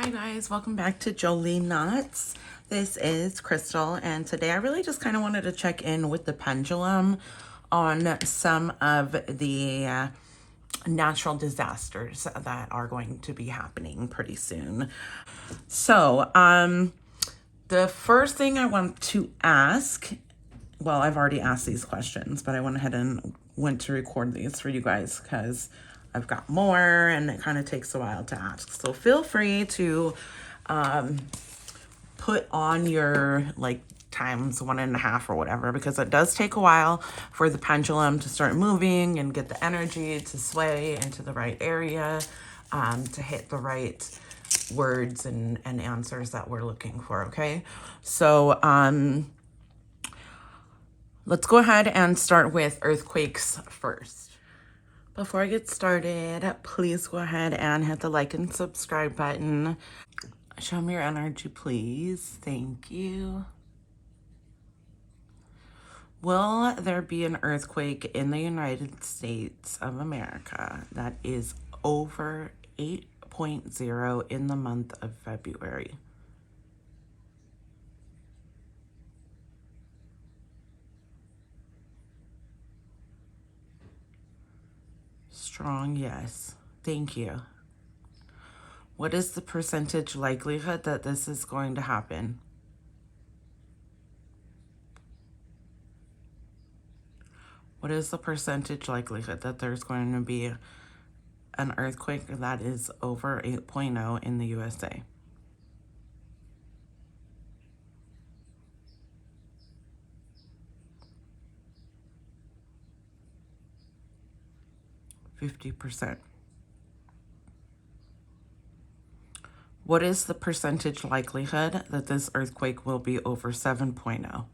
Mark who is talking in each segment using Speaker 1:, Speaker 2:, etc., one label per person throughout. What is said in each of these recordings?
Speaker 1: Hi guys, welcome back to Jolie Knots. This is Crystal, and today I really just kind of wanted to check in with the pendulum on some of the natural disasters that are going to be happening pretty soon. So, the first thing I want to ask, well, I've already asked these questions, but I went ahead and went to record these for you guys because I've got more and it kind of takes a while to ask. So feel free to put on your times 1.5 or whatever, because it does take a while for the pendulum to start moving and get the energy to sway into the right area, to hit the right words and answers that we're looking for. Okay, so let's go ahead and start with earthquakes first. Before I get started, please go ahead and hit the like and subscribe button. Show me your energy, please. Thank you. Will there be an earthquake in the United States of America that is over 8.0 in the month of February? Strong yes. Thank you. What is the percentage likelihood that this is going to happen? What is the percentage likelihood that there's going to be an earthquake that is over 8.0 in the USA? %50. What is the percentage likelihood that this earthquake will be over 7.0?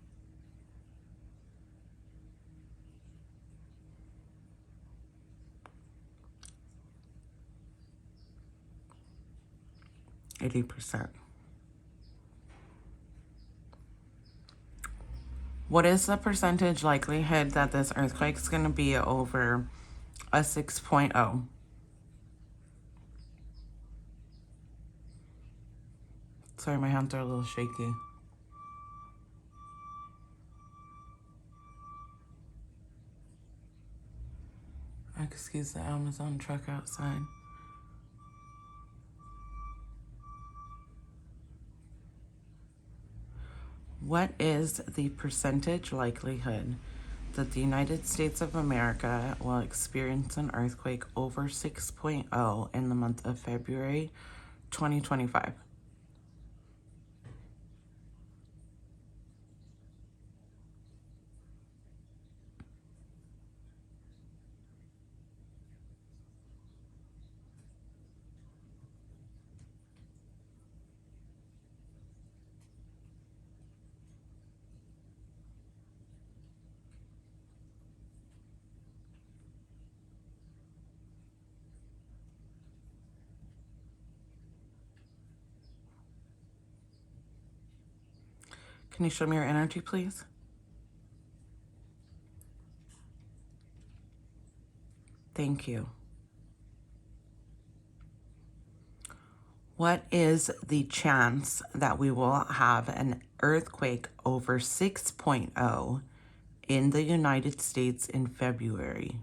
Speaker 1: %80. What is the percentage likelihood that this earthquake is going to be over a 6.0? Sorry, my hands are a little shaky. Excuse the Amazon truck outside. What is the percentage likelihood that the United States of America will experience an earthquake over 6.0 in the month of February 2025? Can you show me your energy, please? Thank you. What is the chance that we will have an earthquake over 6.0 in the United States in February?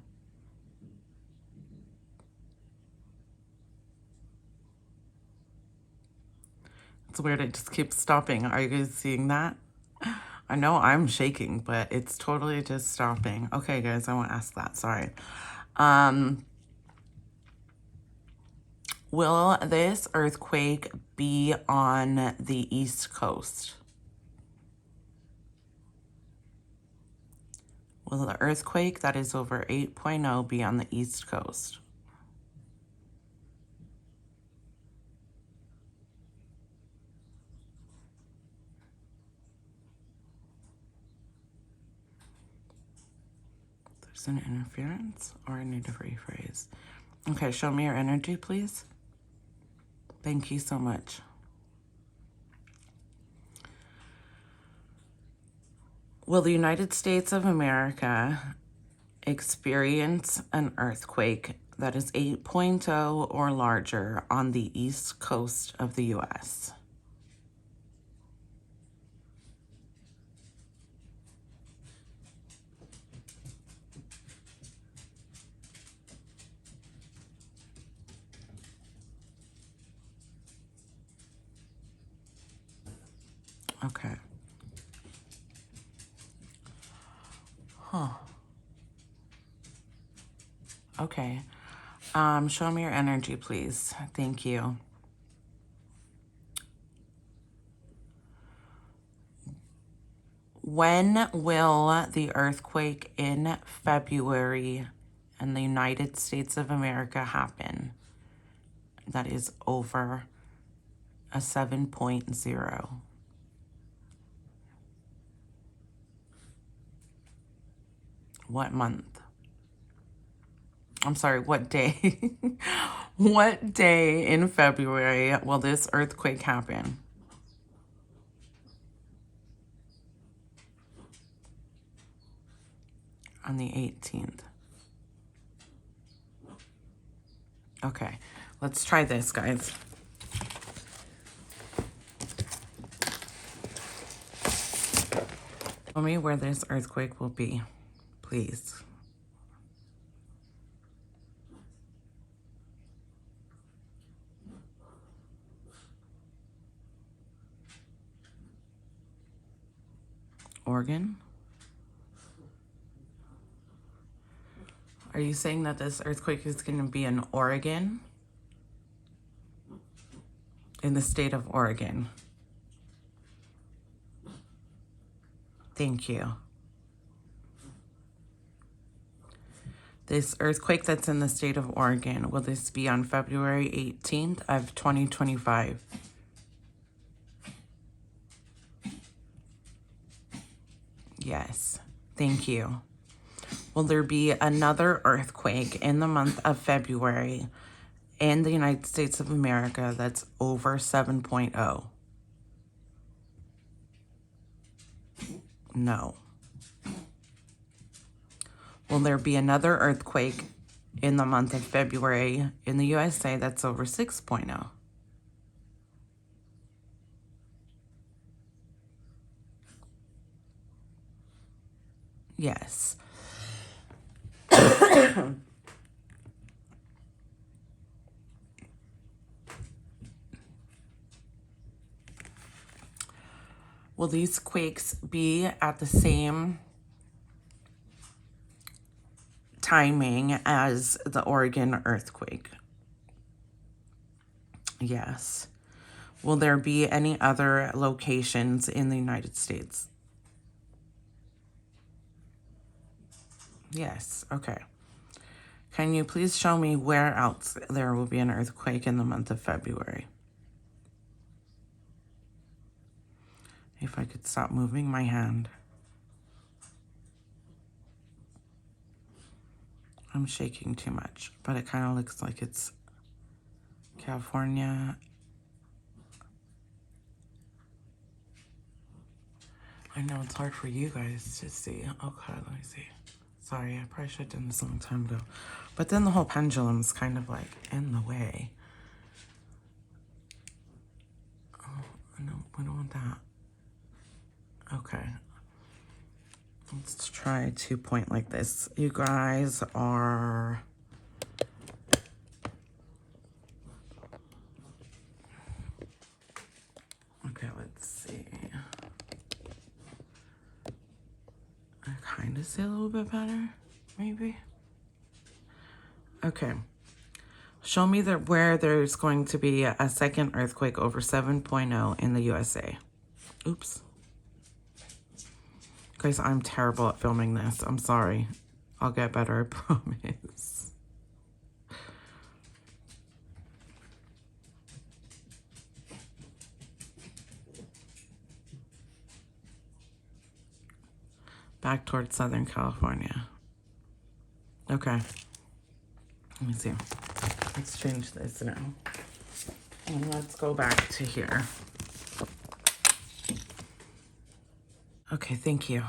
Speaker 1: It's weird, it just keeps stopping. Are you guys seeing that? I know I'm shaking, but it's totally just stopping. Okay, guys, I won't ask that. Sorry. Will this earthquake be on the East Coast? Will the earthquake that is over 8.0 be on the East Coast? There's an interference, or I need to rephrase. Okay, show me your energy, please. Thank you so much. Will the United States of America experience an earthquake that is 8.0 or larger on the east coast of the US. Okay. Huh. Okay. Show me your energy, please. Thank you. When will the earthquake in February in the United States of America happen? That is over a 7.0. What month? I'm sorry, what day? What day in February will this earthquake happen? On the 18th. Okay, let's try this, guys. Tell me where this earthquake will be, please. Oregon? Are you saying that this earthquake is going to be in Oregon? In the state of Oregon. Thank you. This earthquake that's in the state of Oregon, will this be on February 18th of 2025? Yes. Thank you. Will there be another earthquake in the month of February in the United States of America that's over 7.0? No. Will there be another earthquake in the month of February in the USA that's over 6.0? Yes. Will these quakes be at the same timing as the Oregon earthquake? Yes. Will there be any other locations in the United States? Yes. Okay. Can you please show me where else there will be an earthquake in the month of February? If I could stop moving my hand. I'm shaking too much, but it kind of looks like it's California. I know it's hard for you guys to see. Okay, let me see. Sorry, I probably should have done this a long time ago. But then the whole pendulum's kind of like in the way. Oh, no, we don't want that. Okay. Let's try to point like this. You guys are... Okay, let's see. I kind of see a little bit better, maybe. Okay. Show me where there's going to be a second earthquake over 7.0 in the USA. Oops. Guys, I'm terrible at filming this. I'm sorry. I'll get better, I promise. Back towards Southern California. Okay. Let me see. Let's change this now. And let's go back to here. Okay, thank you.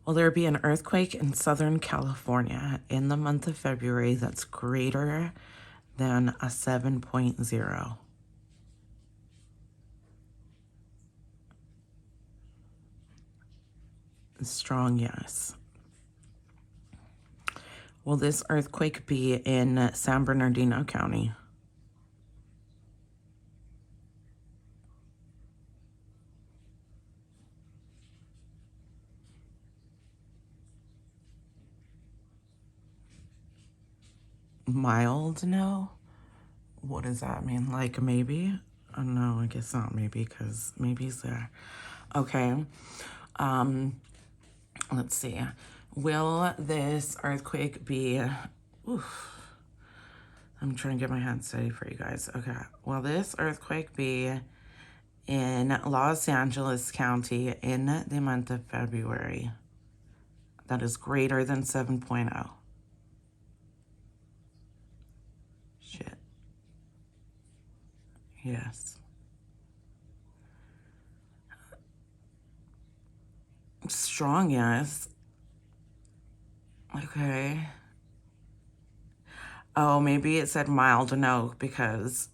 Speaker 1: Will there be an earthquake in Southern California in the month of February that's greater than a 7.0? Strong yes. Will this earthquake be in San Bernardino County? Mild no? What does that mean? Like maybe? Oh, no, I guess not maybe, because maybe's there. Okay. Let's see. Will this earthquake be... Oof. I'm trying to get my hand steady for you guys. Okay. Will this earthquake be in Los Angeles County in the month of February that is greater than 7.0? Shit. Yes. Strong yes. Okay. Oh, maybe it said mild no because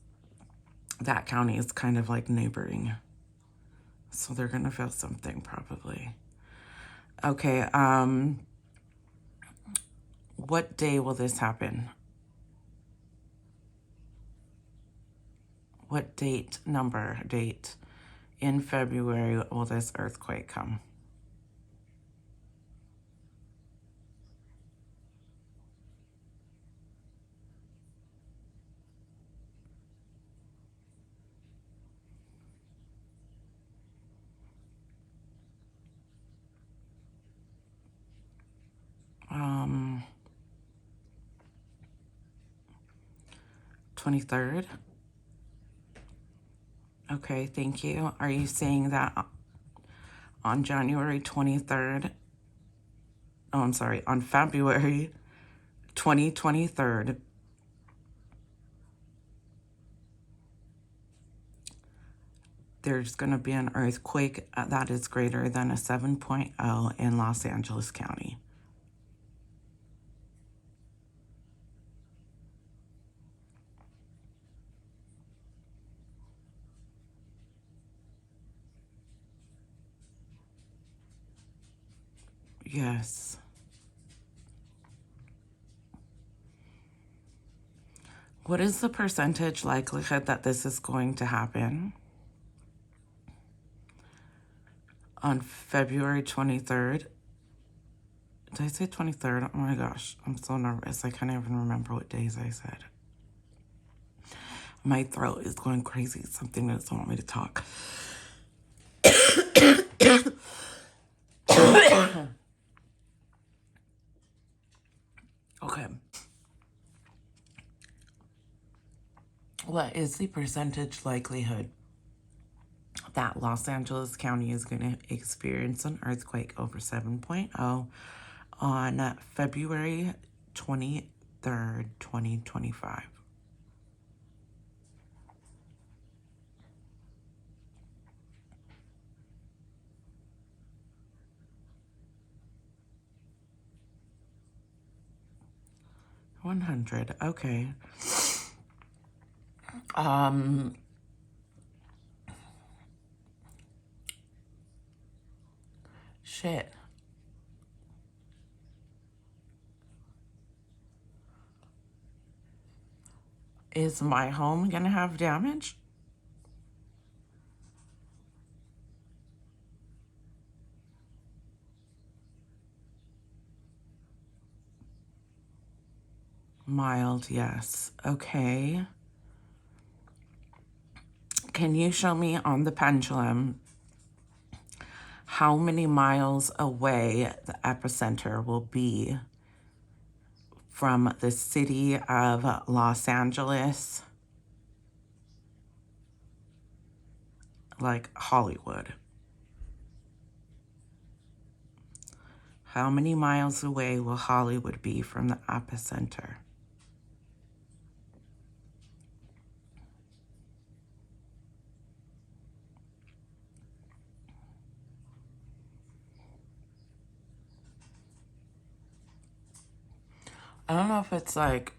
Speaker 1: that county is kind of like neighboring. So they're gonna feel something probably. Okay, what day will this happen? What date in February will this earthquake come? Um, 23rd? Okay, thank you. Are you saying that on January 23rd? Oh, I'm sorry, on February 2023rd, there's going to be an earthquake that is greater than a 7.0 in Los Angeles County. Yes. What is the percentage likelihood that this is going to happen on February 23rd? Did I say 23rd? Oh my gosh, I'm so nervous. I can't even remember what days I said. My throat is going crazy. Something that doesn't want me to talk. Okay. What is the percentage likelihood that Los Angeles County is going to experience an earthquake over 7.0 on February 23rd, 2025? $100. Okay. Shit. Is my home gonna have damage? Mild, yes. Okay. Can you show me on the pendulum how many miles away the epicenter will be from the city of Los Angeles, like Hollywood? How many miles away will Hollywood be from the epicenter? I don't know if it's like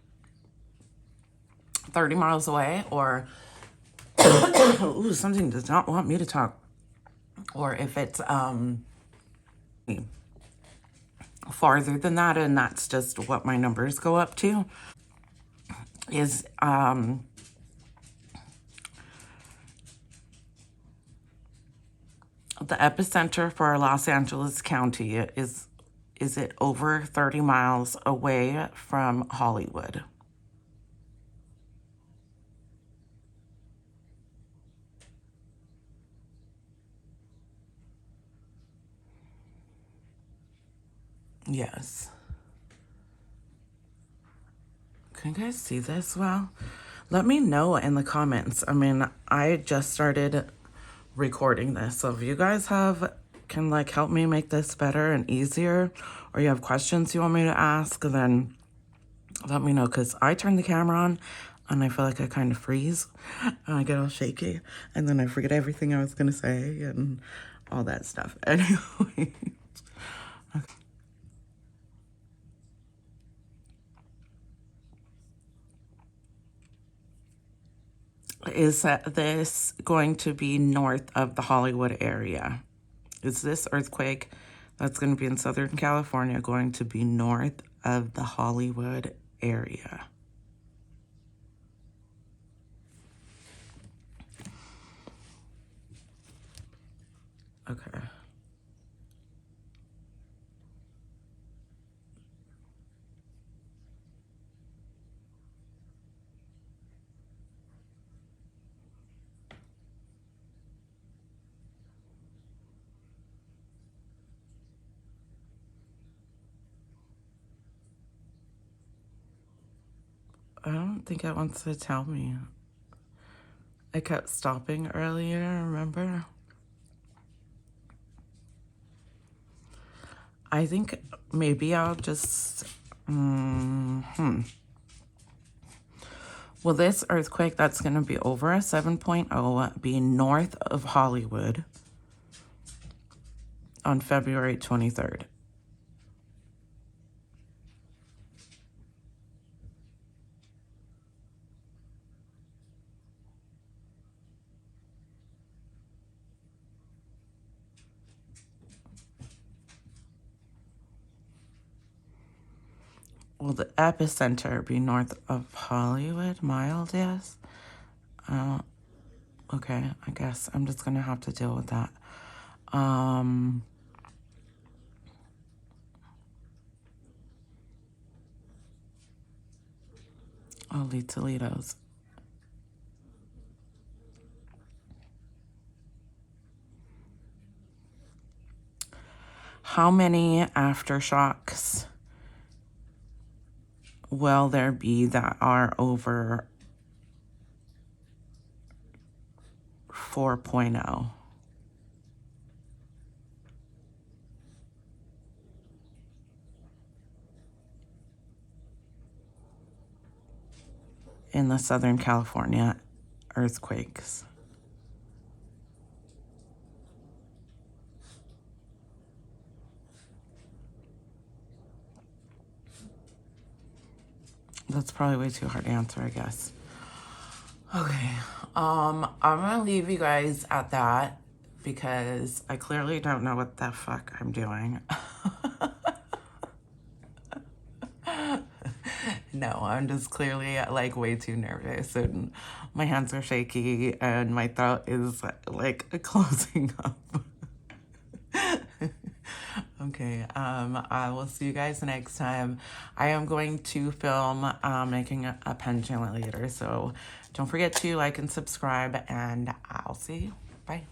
Speaker 1: 30 miles away or ooh, something does not want me to talk. Or if it's farther than that, and that's just what my numbers go up to, is the epicenter for Los Angeles County is it over 30 miles away from Hollywood? Yes. Can you guys see this well? Let me know in the comments. I mean, I just started recording this, so if you guys can like help me make this better and easier, or you have questions you want me to ask, then let me know, because I turn the camera on and I feel like I kind of freeze and I get all shaky and then I forget everything I was gonna say and all that stuff. Anyway. Is this going to be north of the Hollywood area? Is this earthquake that's going to be in Southern California going to be north of the Hollywood area? Okay. I don't think it wants to tell me. I kept stopping earlier, remember? I think maybe I'll just... Will this earthquake that's going to be over a 7.0 be north of Hollywood on February 23rd? Will the epicenter be north of Hollywood? Mild, yes. Okay, I guess I'm just gonna have to deal with that. Oh, Lee Toledo's. How many aftershocks will there be that are over 4.0? In the Southern California earthquakes? That's probably way too hard to answer, I guess. Okay, I'm gonna leave you guys at that because I clearly don't know what the fuck I'm doing. No, I'm just clearly like way too nervous and my hands are shaky and my throat is like closing up. Okay, I will see you guys next time. I am going to film making a pendulum later, so don't forget to like and subscribe, and I'll see you. Bye.